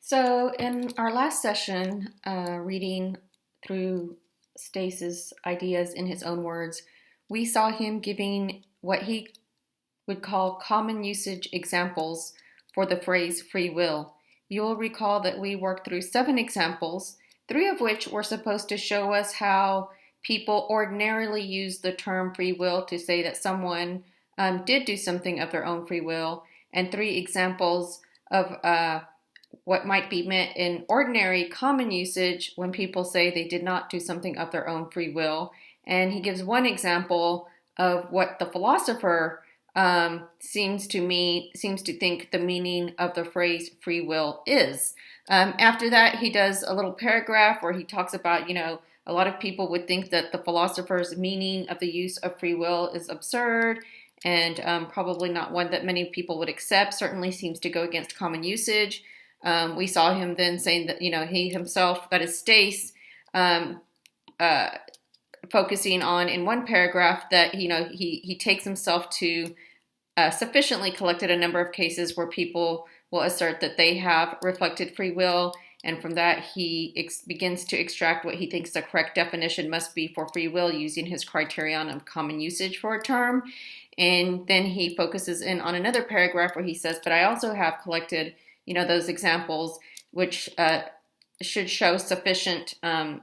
So, in our last session, reading through Stace's ideas in his own words, we saw him giving what he would call common usage examples for the phrase free will. You'll recall that we worked through 7 examples, 3 of which were supposed to show us how people ordinarily use the term free will to say that someone did do something of their own free will, and 3 examples of what might be meant in ordinary common usage when people say they did not do something of their own free will. And he gives one example of what the philosopher seems to think the meaning of the phrase free will is. After that, he does a little paragraph where he talks about, a lot of people would think that the philosopher's meaning of the use of free will is absurd and probably not one that many people would accept, certainly seems to go against common usage. We saw him then saying that, he himself, that is Stace, focusing on in one paragraph that, he takes himself to sufficiently collected a number of cases where people will assert that they have reflected free will. And from that, he begins to extract what he thinks the correct definition must be for free will using his criterion of common usage for a term. And then he focuses in on another paragraph where he says, but I also have collected those examples which should show sufficient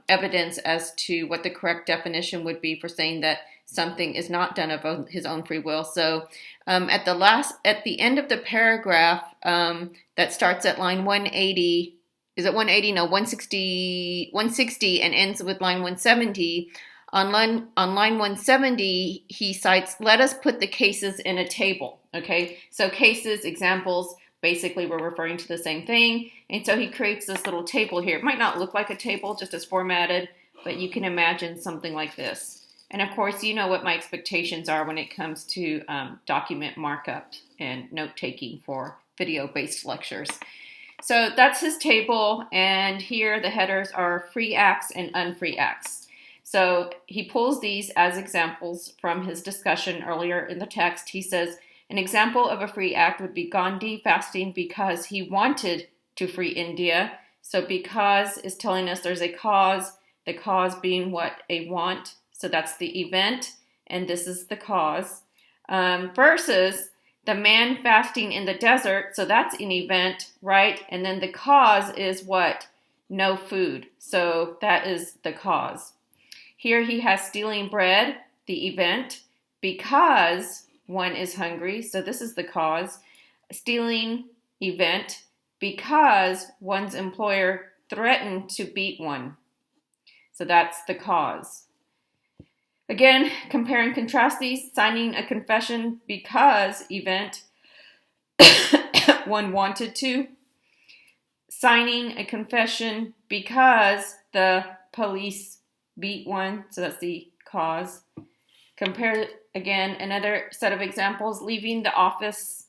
evidence as to what the correct definition would be for saying that something is not done of his own free will. So at the end of the paragraph that starts at line 180, is it 180? No, 160 and ends with line 170. On line 170, he cites, let us put the cases in a table. Okay, so cases, examples, basically we're referring to the same thing. And so he creates this little table here. It might not look like a table just as formatted, but you can imagine something like this. And of course, you know what my expectations are when it comes to document markup and note-taking for video-based lectures. So that's his table, and here the headers are free acts and unfree acts. So he pulls these as examples from his discussion earlier in the text. He says, an example of a free act would be Gandhi fasting because he wanted to free India. So because is telling us there's a cause, the cause being what? A want. So that's the event, and this is the cause. Versus the man fasting in the desert, so that's an event, right? And then the cause is what? No food. So that is the cause. Here he has stealing bread, the event, because one is hungry, so this is the cause. Stealing event because one's employer threatened to beat one. So that's the cause. Again, compare and contrast these. Signing a confession because event, one wanted to. Signing a confession because the police beat one, so that's the cause. Compare, again, another set of examples, leaving the office.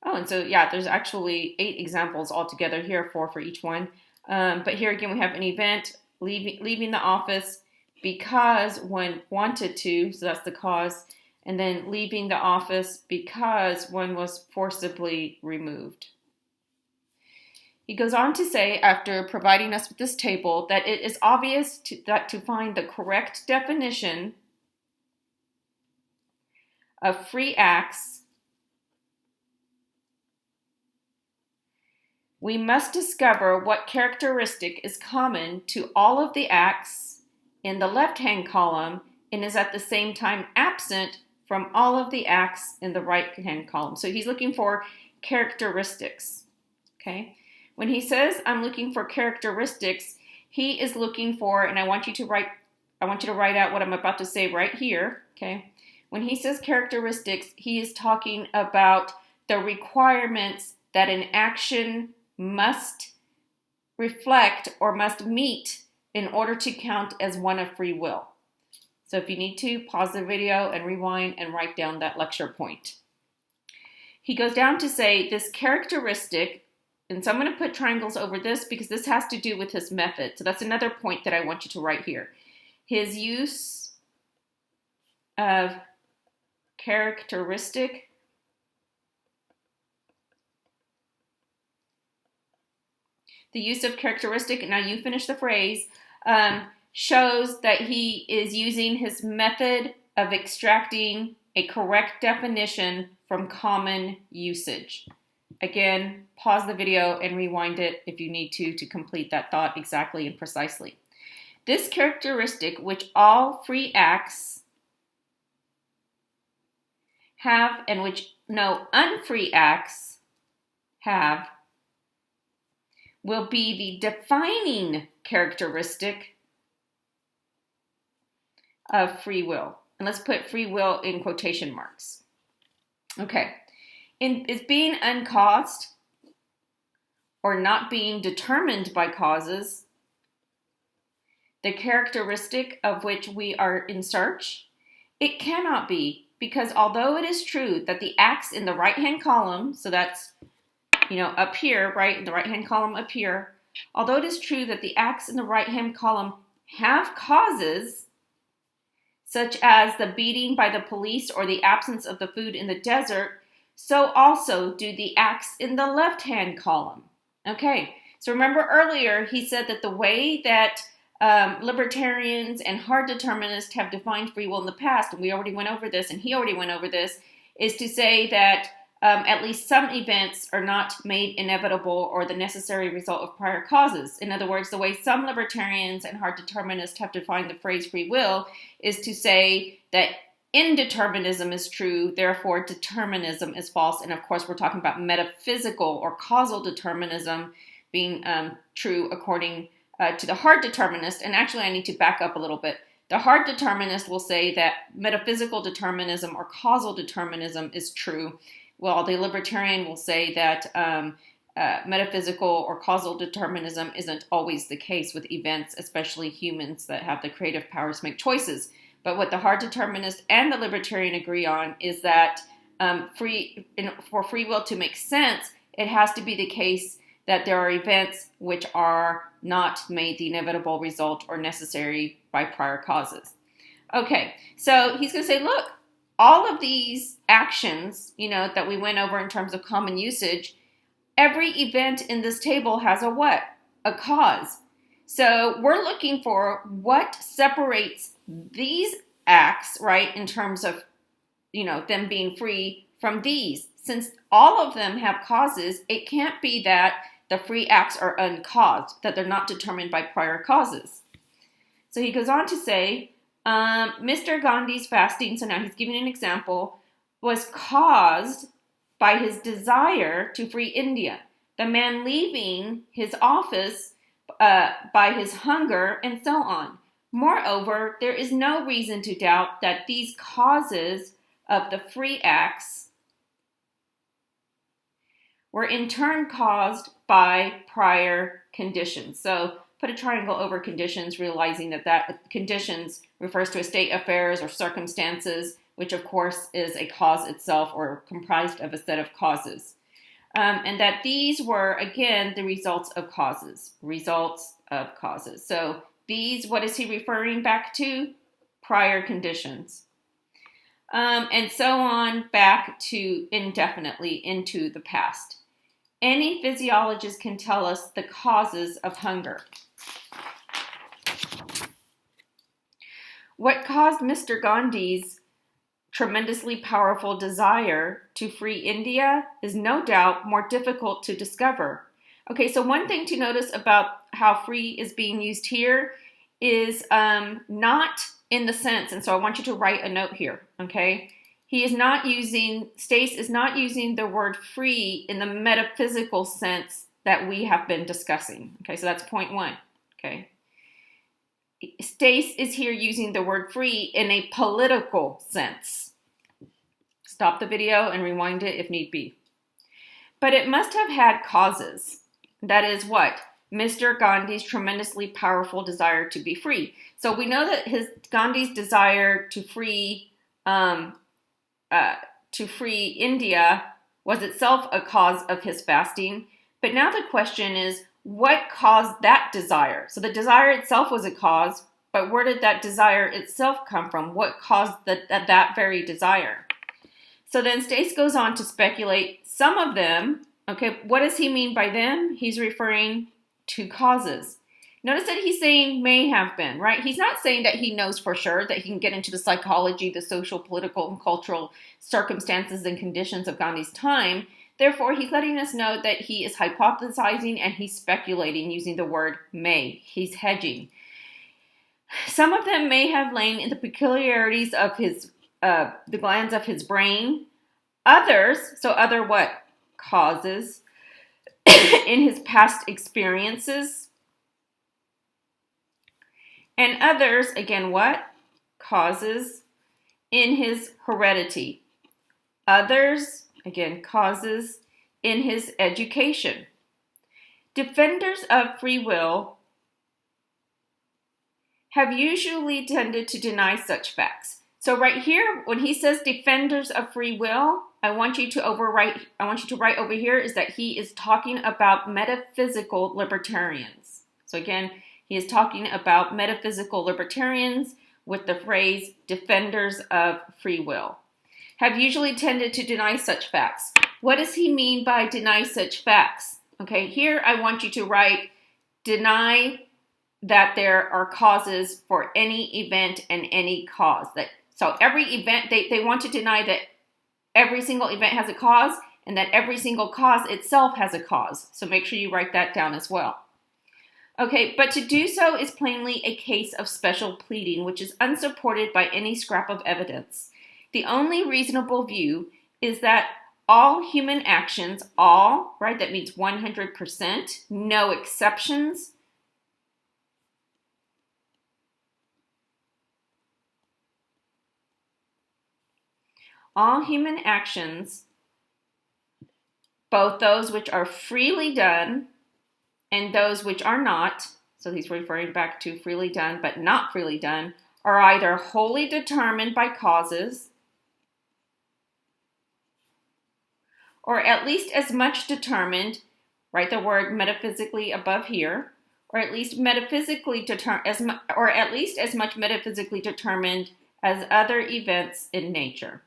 Oh, and so, yeah, there's actually 8 examples altogether here, 4 for each one. But here again, we have an event, leaving the office because one wanted to, so that's the cause, and then leaving the office because one was forcibly removed. He goes on to say, after providing us with this table, that it is obvious that to find the correct definition of free acts, we must discover what characteristic is common to all of the acts in the left-hand column and is at the same time absent from all of the acts in the right-hand column. So he's looking for characteristics, okay? When he says, I'm looking for characteristics, he is looking for, and I want you to write out what I'm about to say right here, okay? When he says characteristics, he is talking about the requirements that an action must reflect or must meet in order to count as one of free will. So if you need to, pause the video and rewind and write down that lecture point. He goes down to say this characteristic, and so I'm going to put triangles over this because this has to do with his method. So that's another point that I want you to write here. His use of characteristic The use of characteristic, now you finish the phrase, shows that he is using his method of extracting a correct definition from common usage. Again, pause the video and rewind it if you need to complete that thought exactly and precisely. This characteristic, which all free acts have and which no unfree acts have, will be the defining characteristic of free will. And let's put free will in quotation marks. Okay. Is being uncaused or not being determined by causes the characteristic of which we are in search? It cannot be, because although it is true that the acts in the right-hand column, so that's, up here, right, in the right-hand column up here, although it is true that the acts in the right-hand column have causes, such as the beating by the police or the absence of the food in the desert, so also do the acts in the left-hand column. Okay, so remember earlier he said that the way that libertarians and hard determinists have defined free will in the past, and we already went over this, and he already went over this, is to say that at least some events are not made inevitable or the necessary result of prior causes. In other words, the way some libertarians and hard determinists have defined the phrase free will is to say that indeterminism is true, therefore determinism is false. And of course, we're talking about metaphysical or causal determinism being true according to the hard determinist. And actually, I need to back up a little bit. The hard determinist will say that metaphysical determinism or causal determinism is true, while the libertarian will say that metaphysical or causal determinism isn't always the case with events, especially humans that have the creative powers to make choices. But what the hard determinist and the libertarian agree on is that for free will to make sense, it has to be the case that there are events which are not made the inevitable result or necessary by prior causes. Okay, so he's going to say, look, all of these actions, that we went over in terms of common usage, every event in this table has a what? A cause. So we're looking for what separates these acts, right, in terms of, them being free from these. Since all of them have causes, it can't be that the free acts are uncaused, that they're not determined by prior causes. So he goes on to say, Mr. Gandhi's fasting, so now he's giving an example, was caused by his desire to free India. The man leaving his office by his hunger, and so on. Moreover, there is no reason to doubt that these causes of the free acts were in turn caused by prior conditions. So put a triangle over conditions, realizing that conditions refers to a state of affairs or circumstances, which of course is a cause itself or comprised of a set of causes. And that these were, again, the results of causes. So these, what is he referring back to? Prior conditions. And so on back to indefinitely into the past. Any physiologist can tell us the causes of hunger. What caused Mr. Gandhi's tremendously powerful desire to free India is no doubt more difficult to discover. Okay, so one thing to notice about how free is being used here is not in the sense, and so I want you to write a note here, okay? Stace is not using the word free in the metaphysical sense that we have been discussing. Okay, so that's point one, okay? Stace is here using the word free in a political sense. Stop the video and rewind it if need be. But it must have had causes. That is what? Mr. Gandhi's tremendously powerful desire to be free. So we know that Gandhi's desire to free India was itself a cause of his fasting. But now the question is, what caused that desire? So the desire itself was a cause, but where did that desire itself come from? What caused that very desire? So then Stace goes on to speculate some of them. Okay, what does he mean by them? He's referring to causes. Notice that he's saying may have been, right? He's not saying that he knows for sure, that he can get into the psychology, the social, political, and cultural circumstances and conditions of Gandhi's time. Therefore, he's letting us know that he is hypothesizing and he's speculating using the word may. He's hedging. Some of them may have lain in the peculiarities of his the glands of his brain. Others, so other what? Causes in his past experiences. And others, again, what? Causes in his heredity. Others, again, causes in his education. Defenders of free will have usually tended to deny such facts. So right here, when he says defenders of free will, I want you to write over here is that he is talking about metaphysical libertarians. So again, he is talking about metaphysical libertarians with the phrase defenders of free will. Have usually tended to deny such facts. What does he mean by deny such facts? Okay, here I want you to write deny that there are causes for any event and any cause. So every event, they want to deny that every single event has a cause and that every single cause itself has a cause. So make sure you write that down as well. Okay, but to do so is plainly a case of special pleading, which is unsupported by any scrap of evidence. The only reasonable view is that all human actions, all, right, that means 100%, no exceptions, all human actions, both those which are freely done and those which are not, so he's referring back to freely done but not freely done, are either wholly determined by causes or at least as much determined, write the word metaphysically above here, or at least metaphysically as much metaphysically determined as other events in nature.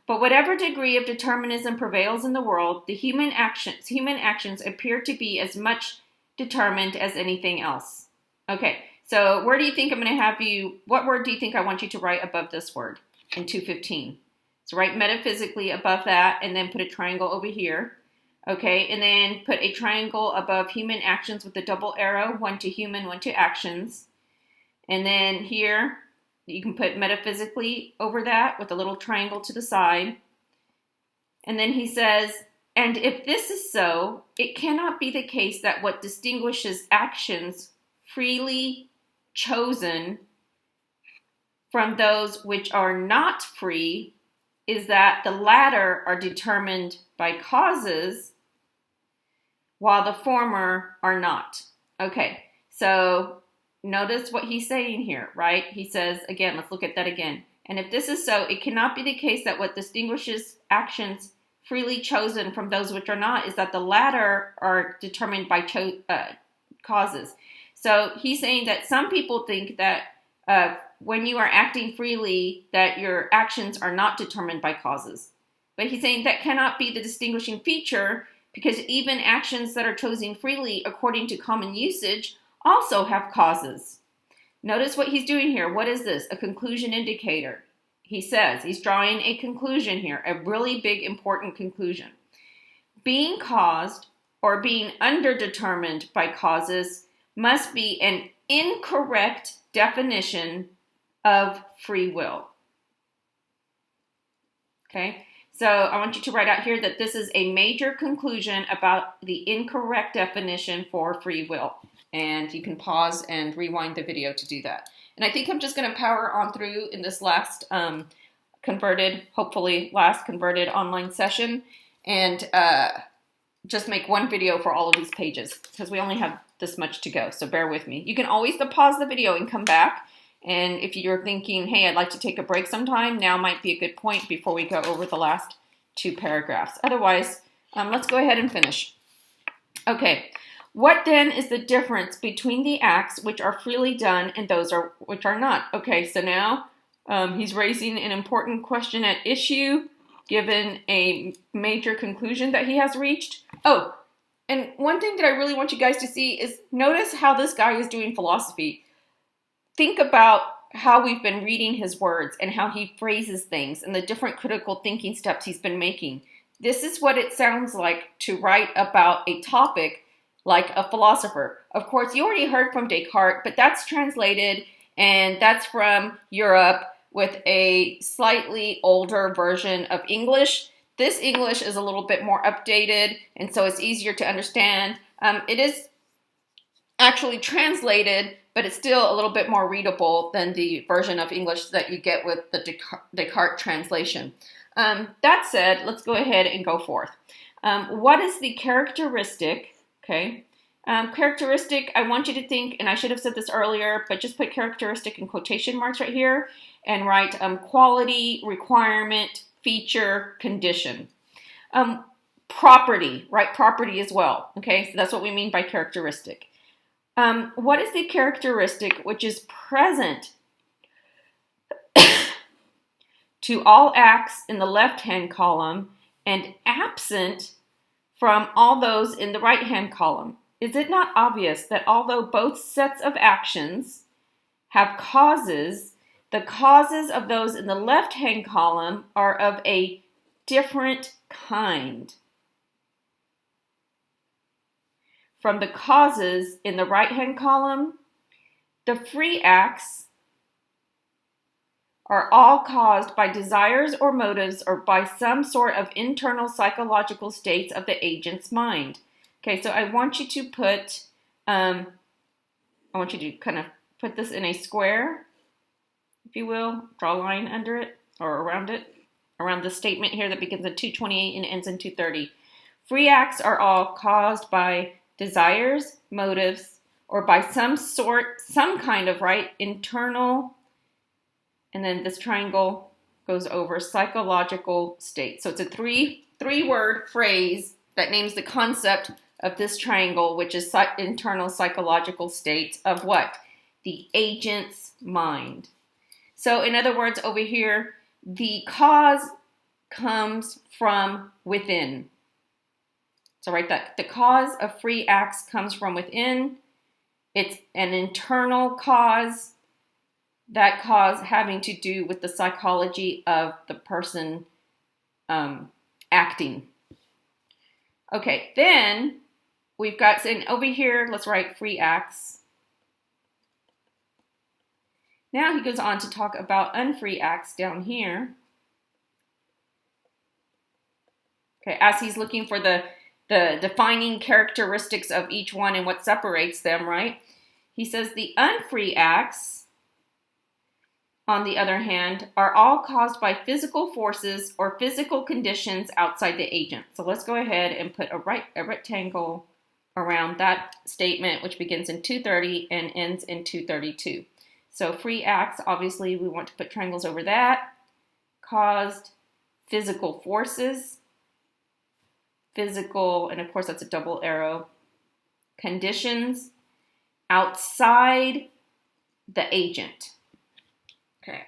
But whatever degree of determinism prevails in the world, the human actions appear to be as much determined as anything else. Okay, so where do you think I'm going to have you, what word do you think I want you to write above this word in 215? So write metaphysically above that and then put a triangle over here. Okay, and then put a triangle above human actions with a double arrow, one to human, one to actions. And then here, you can put metaphysically over that with a little triangle to the side. And then he says, and if this is so, it cannot be the case that what distinguishes actions freely chosen from those which are not free is that the latter are determined by causes while the former are not. Okay, so notice what he's saying here, right? He says, again, let's look at that again. And if this is so, it cannot be the case that what distinguishes actions freely chosen from those which are not is that the latter are determined by causes. So he's saying that some people think that when you are acting freely, that your actions are not determined by causes. But he's saying that cannot be the distinguishing feature because even actions that are chosen freely according to common usage also have causes. Notice what he's doing here. What is this? A conclusion indicator. He says he's drawing a conclusion here, a really big, important conclusion. Being caused or being underdetermined by causes must be an incorrect definition of free will. Okay, so I want you to write out here that this is a major conclusion about the incorrect definition for free will. And you can pause and rewind the video to do that. And I think I'm just going to power on through in this last hopefully last converted online session and just make one video for all of these pages because we only have this much to go. So bear with me. You can always pause the video and come back. And if you're thinking, hey, I'd like to take a break sometime, now might be a good point before we go over the last two paragraphs. Otherwise, let's go ahead and finish. Okay. What then is the difference between the acts which are freely done and those which are not? Okay, so now he's raising an important question at issue given a major conclusion that he has reached. Oh, And one thing that I really want you guys to see is notice how this guy is doing philosophy. Think about how we've been reading his words and how he phrases things and the different critical thinking steps he's been making. This is what it sounds like to write about a topic like a philosopher. Of course, you already heard from Descartes, but that's translated and that's from Europe with a slightly older version of English. This English is a little bit more updated, and so it's easier to understand. It is actually translated, but it's still a little bit more readable than the version of English that you get with the Descartes translation. That said, let's go ahead and go forth. What is the characteristic? Okay. Characteristic, I want you to think, and I should have said this earlier, but just put characteristic in quotation marks right here and write quality, requirement, feature, condition. Property, right? Property as well. Okay, so that's what we mean by characteristic. What is the characteristic which is present to all acts in the left-hand column and absent from all those in the right-hand column? Is it not obvious that although both sets of actions have causes, the causes of those in the left-hand column are of a different kind from the causes in the right-hand column? The free acts are all caused by desires or motives or by some sort of internal psychological states of the agent's mind. Okay, so I want you to put, I want you to kind of put this in a square, if you will, draw a line under it or around it, around the statement here that begins in 228 and ends in 230. Free acts are all caused by desires, motives, or by some sort, some kind of, right, internal, and then this triangle goes over psychological state. So it's a three-word phrase that names the concept of this triangle, which is internal psychological state of what? The agent's mind. So in other words, over here, the cause comes from within. So write that. The cause of free acts comes from within. It's an internal cause. That cause having to do with the psychology of the person acting. Okay, then we've got, and over here, let's write free acts. Now he goes on to talk about unfree acts down here. Okay, as he's looking for the defining characteristics of each one and what separates them, right? He says the unfree acts, on the other hand, are all caused by physical forces or physical conditions outside the agent. So let's go ahead and put a rectangle around that statement, which begins in 230 and ends in 232. So free acts, obviously, we want to put triangles over that. Caused physical forces, physical, and of course that's a double arrow, conditions outside the agent. Okay.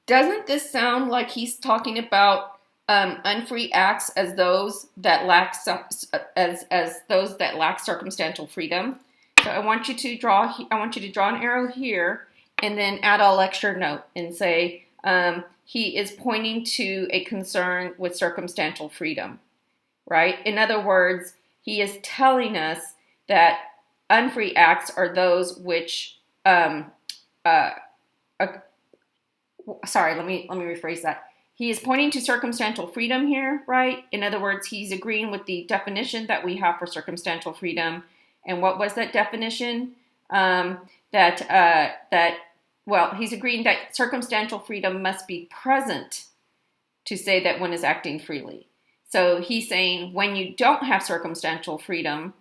Doesn't this sound like he's talking about unfree acts as those that lack those that lack circumstantial freedom? So I want you to draw an arrow here and then add a lecture note and say he is pointing to a concern with circumstantial freedom, right? In other words, he is telling us that unfree acts are those which sorry, let me rephrase that. He is pointing to circumstantial freedom here, right? In other words, he's agreeing with the definition that we have for circumstantial freedom. And what was that definition? Well, he's agreeing that circumstantial freedom must be present to say that one is acting freely. So he's saying when you don't have circumstantial freedom,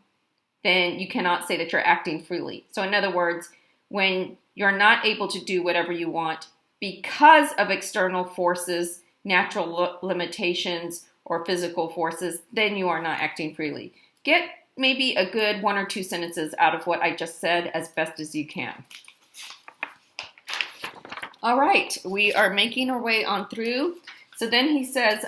then you cannot say that you're acting freely. So in other words, when you're not able to do whatever you want because of external forces, natural limitations, or physical forces, then you are not acting freely. Get maybe a good 1 or 2 sentences out of what I just said as best as you can. All right, we are making our way on through. So then he says,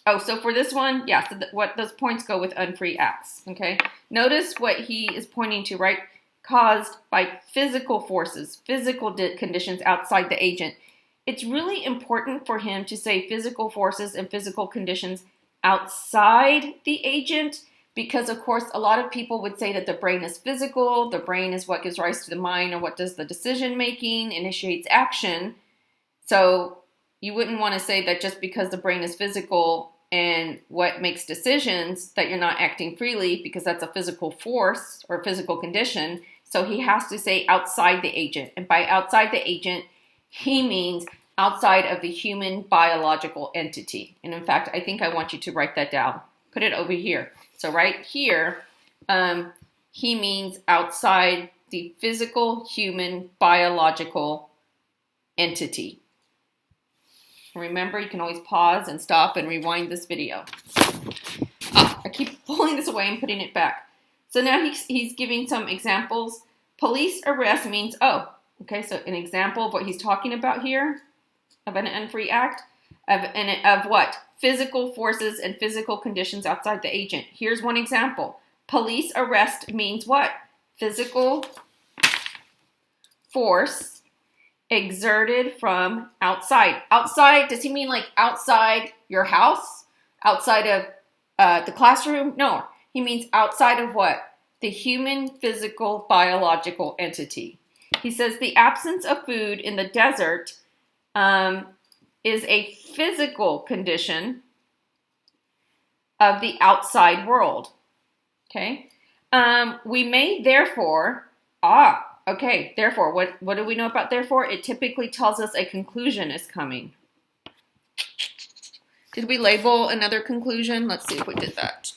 Oh, so for this one, yeah, so what those points go with unfree acts, okay? Notice what he is pointing to, right? Caused by physical forces, physical conditions outside the agent. It's really important for him to say physical forces and physical conditions outside the agent because, of course, a lot of people would say that the brain is physical, the brain is what gives rise to the mind or what does the decision making, initiates action. So you wouldn't want to say that just because the brain is physical and what makes decisions that you're not acting freely because that's a physical force or physical condition. So he has to say outside the agent. And by outside the agent, he means outside of the human biological entity. And in fact, I think I want you to write that down. Put it over here. So right here, he means outside the physical, human, biological entity. Remember, you can always pause and stop and rewind this video. I keep pulling this away and putting it back. So now he's giving some examples. Police arrest means, okay, so an example of what he's talking about here, of an unfree act, of what? Physical forces and physical conditions outside the agent. Here's one example. Police arrest means what? Physical force exerted from outside. Outside, does he mean like outside your house? Outside of the classroom? No, he means outside of what? The human, physical, biological entity. He says the absence of food in the desert is a physical condition of the outside world. Okay? We may therefore, therefore, what do we know about therefore? It typically tells us a conclusion is coming. Did we label another conclusion? Let's see if we did that.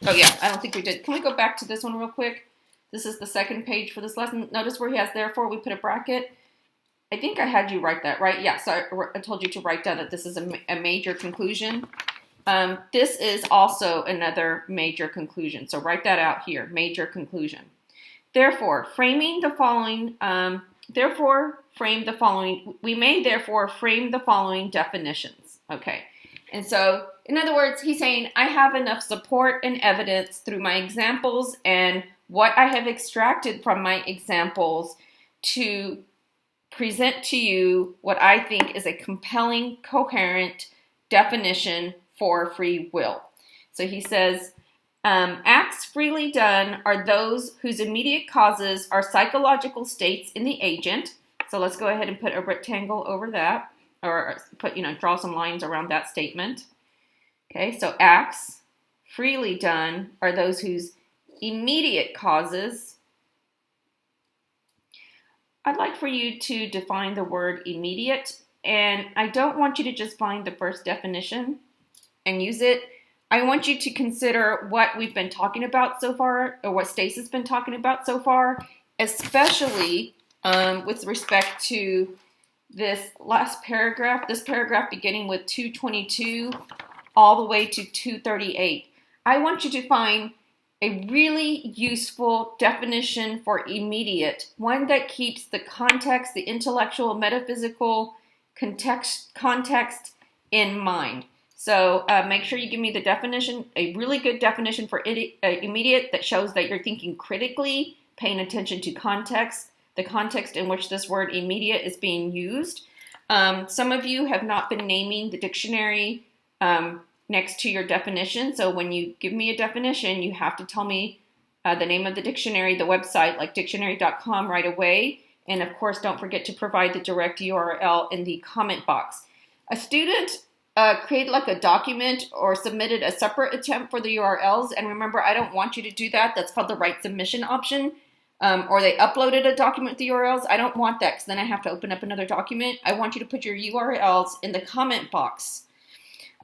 Oh yeah, I don't think we did. Can we go back to this one real quick? This is the second page for this lesson. Notice where he has therefore, we put a bracket. I think I had you write that, right? Yeah, so I told you to write down that this is a major conclusion. This is also another major conclusion. So write that out here, major conclusion. Therefore, frame the following definitions. Okay. And so, in other words, he's saying, I have enough support and evidence through my examples and what I have extracted from my examples to present to you what I think is a compelling, coherent definition for free will. So he says, acts freely done are those whose immediate causes are psychological states in the agent. So let's go ahead and put a rectangle over that, or put, draw some lines around that statement. Okay, so acts freely done are those whose immediate causes. I'd like for you to define the word immediate, and I don't want you to just find the first definition and use it. I want you to consider what we've been talking about so far, or what Stacy's been talking about so far, especially with respect to this last paragraph, this paragraph beginning with 222 all the way to 238. I want you to find a really useful definition for immediate, one that keeps the context, the intellectual, metaphysical context in mind. So make sure you give me the definition, a really good definition for immediate that shows that you're thinking critically, paying attention to context, the context in which this word immediate is being used. Some of you have not been naming the dictionary next to your definition. So when you give me a definition, you have to tell me the name of the dictionary, the website, like dictionary.com right away. And of course, don't forget to provide the direct URL in the comment box. A student created like a document or submitted a separate attempt for the URLs. And remember, I don't want you to do that. That's called the right submission option. Or they uploaded a document with the URLs. I don't want that because then I have to open up another document. I want you to put your URLs in the comment box.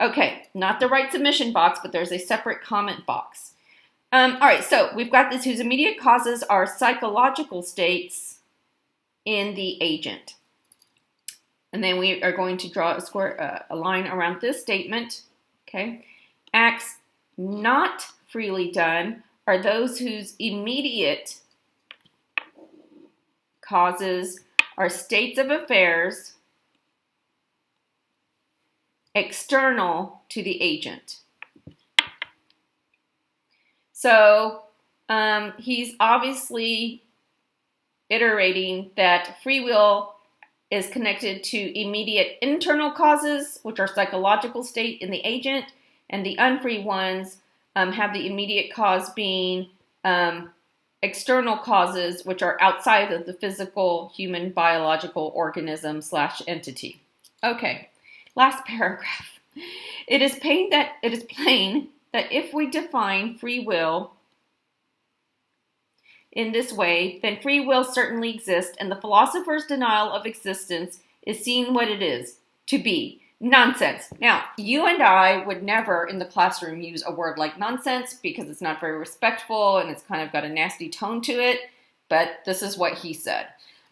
Okay, not the right submission box, but there's a separate comment box. All right, so we've got this whose immediate causes are psychological states in the agent. And then we are going to draw a line around this statement. Okay, acts not freely done are those whose immediate causes are states of affairs external to the agent. So he's obviously iterating that free will is connected to immediate internal causes, which are psychological state in the agent, and the unfree ones have the immediate cause being external causes, which are outside of the physical human biological organism / entity. Okay, last paragraph. It is plain that if we define free will in this way, then free will certainly exists, and the philosopher's denial of existence is seeing what it is to be. Nonsense. Now, you and I would never in the classroom use a word like nonsense because it's not very respectful and it's kind of got a nasty tone to it, but this is what he said.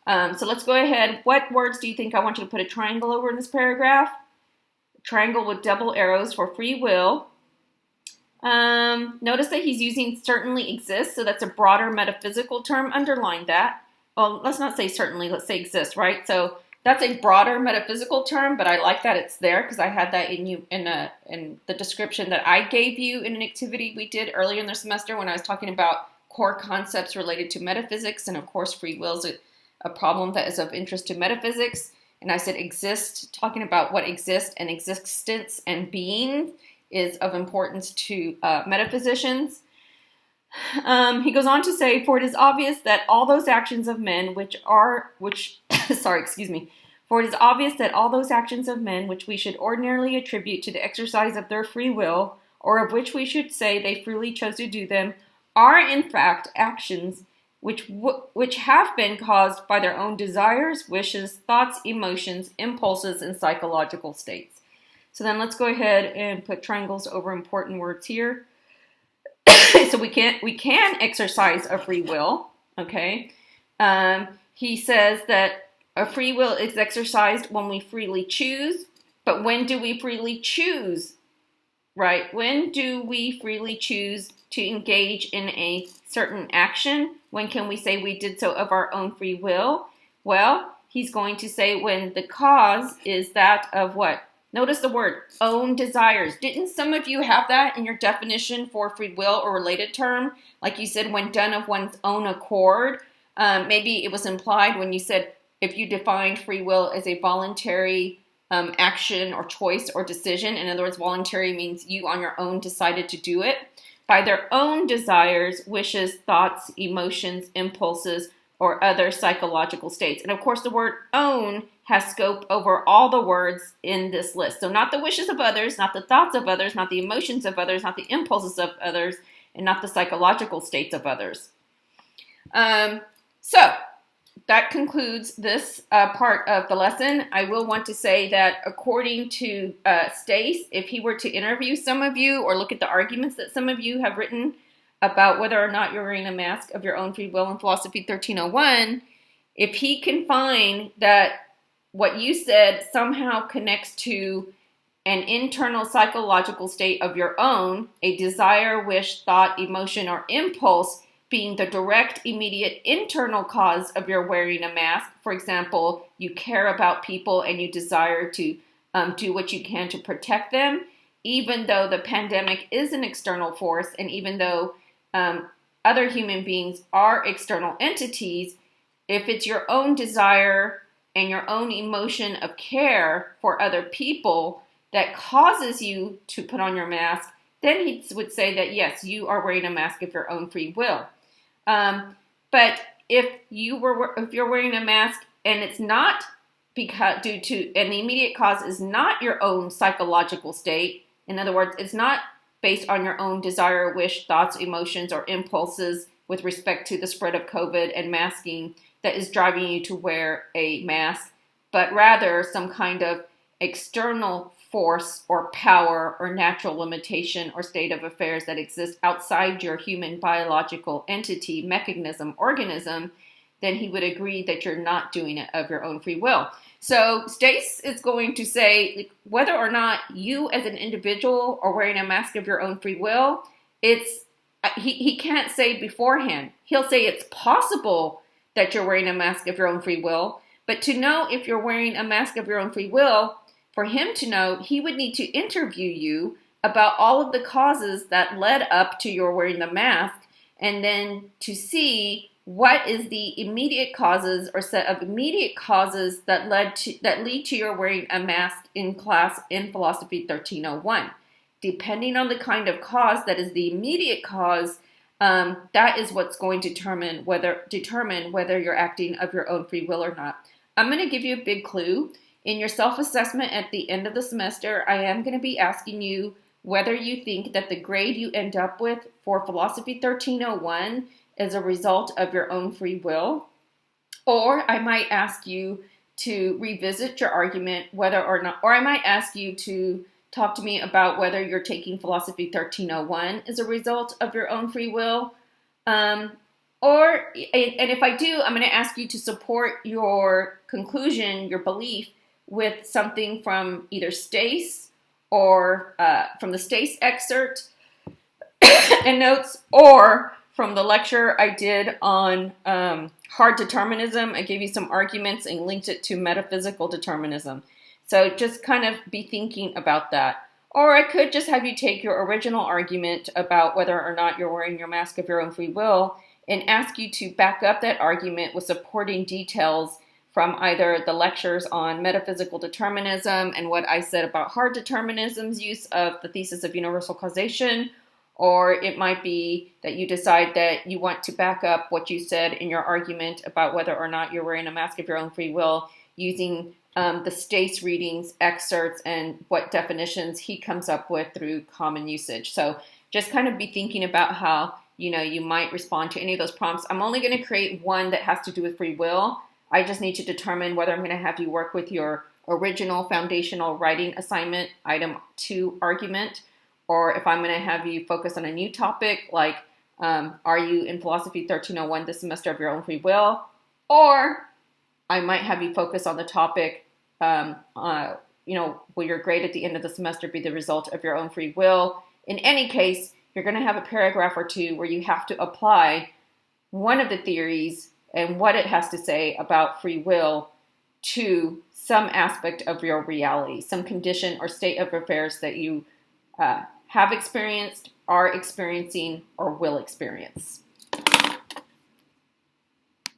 So let's go ahead. What words do you think I want you to put a triangle over in this paragraph? A triangle with double arrows for free will. Notice that he's using certainly exists, so that's a broader metaphysical term. Underline that. Well, let's not say certainly, let's say exists, right? So that's a broader metaphysical term, but I like that it's there because I had that in the description that I gave you in an activity we did earlier in the semester when I was talking about core concepts related to metaphysics, and of course free will is a problem that is of interest to metaphysics. And I said exist, talking about what exists, and existence and being is of importance to metaphysicians. He goes on to say, for it is obvious that all those actions of men for it is obvious that all those actions of men which we should ordinarily attribute to the exercise of their free will, or of which we should say they freely chose to do them, are in fact actions which have been caused by their own desires, wishes, thoughts, emotions, impulses, and psychological states. So then let's go ahead and put triangles over important words here. So we can exercise a free will, okay? He says that a free will is exercised when we freely choose, but when do we freely choose, right? When do we freely choose to engage in a certain action? When can we say we did so of our own free will? Well, he's going to say when the cause is that of what? Notice the word, own desires. Didn't some of you have that in your definition for free will or related term? Like you said, when done of one's own accord. Maybe it was implied when you said if you defined free will as a voluntary action or choice or decision. In other words, voluntary means you on your own decided to do it. By their own desires, wishes, thoughts, emotions, impulses, or other psychological states. And of course, the word own has scope over all the words in this list. So not the wishes of others, not the thoughts of others, not the emotions of others, not the impulses of others, and not the psychological states of others. So that concludes this part of the lesson. I will want to say that according to Stace, if he were to interview some of you or look at the arguments that some of you have written about whether or not you're wearing a mask of your own free will in Philosophy 1301, if he can find that what you said somehow connects to an internal psychological state of your own, a desire, wish, thought, emotion, or impulse being the direct, immediate internal cause of your wearing a mask. For example, you care about people and you desire to do what you can to protect them, even though the pandemic is an external force, and even though other human beings are external entities, if it's your own desire and your own emotion of care for other people that causes you to put on your mask, then he would say that yes, you are wearing a mask of your own free will. But if you're wearing a mask and it's not because and the immediate cause is not your own psychological state, in other words, it's not based on your own desire, wish, thoughts, emotions, or impulses with respect to the spread of COVID and masking that is driving you to wear a mask, but rather some kind of external force or power or natural limitation or state of affairs that exists outside your human biological entity, mechanism, organism, then he would agree that you're not doing it of your own free will. So Stace is going to say whether or not you as an individual are wearing a mask of your own free will, he can't say beforehand. He'll say it's possible that you're wearing a mask of your own free will, but to know if you're wearing a mask of your own free will, For him to know, he would need to interview you about all of the causes that led up to your wearing the mask, and then to see what is the immediate causes or set of immediate causes that lead to your wearing a mask in class in Philosophy 1301. Depending on the kind of cause that is the immediate cause, that is what's going to determine whether you're acting of your own free will or not. I'm going to give you a big clue. In your self-assessment at the end of the semester, I am going to be asking you whether you think that the grade you end up with for Philosophy 1301 is a result of your own free will, or I might ask you to revisit your argument whether or not, or I might ask you to talk to me about whether you're taking Philosophy 1301 as a result of your own free will. And if I do, I'm going to ask you to support your conclusion, your belief, with something from either Stace or from the Stace excerpt and notes, or from the lecture I did on hard determinism. I gave you some arguments and linked it to metaphysical determinism. So just kind of be thinking about that. Or I could just have you take your original argument about whether or not you're wearing your mask of your own free will and ask you to back up that argument with supporting details from either the lectures on metaphysical determinism and what I said about hard determinism's use of the thesis of universal causation, or it might be that you decide that you want to back up what you said in your argument about whether or not you're wearing a mask of your own free will using the Stace readings, excerpts, and what definitions he comes up with through common usage. So just kind of be thinking about how you might respond to any of those prompts. I'm only going to create one that has to do with free will. I just need to determine whether I'm going to have you work with your original foundational writing assignment, item 2 argument, or if I'm going to have you focus on a new topic, like are you in Philosophy 1301 this semester of your own free will? Or I might have you focus on the topic, will your grade at the end of the semester be the result of your own free will? In any case, you're going to have a paragraph or two where you have to apply one of the theories and what it has to say about free will to some aspect of your reality, some condition or state of affairs that you have experienced, are experiencing, or will experience.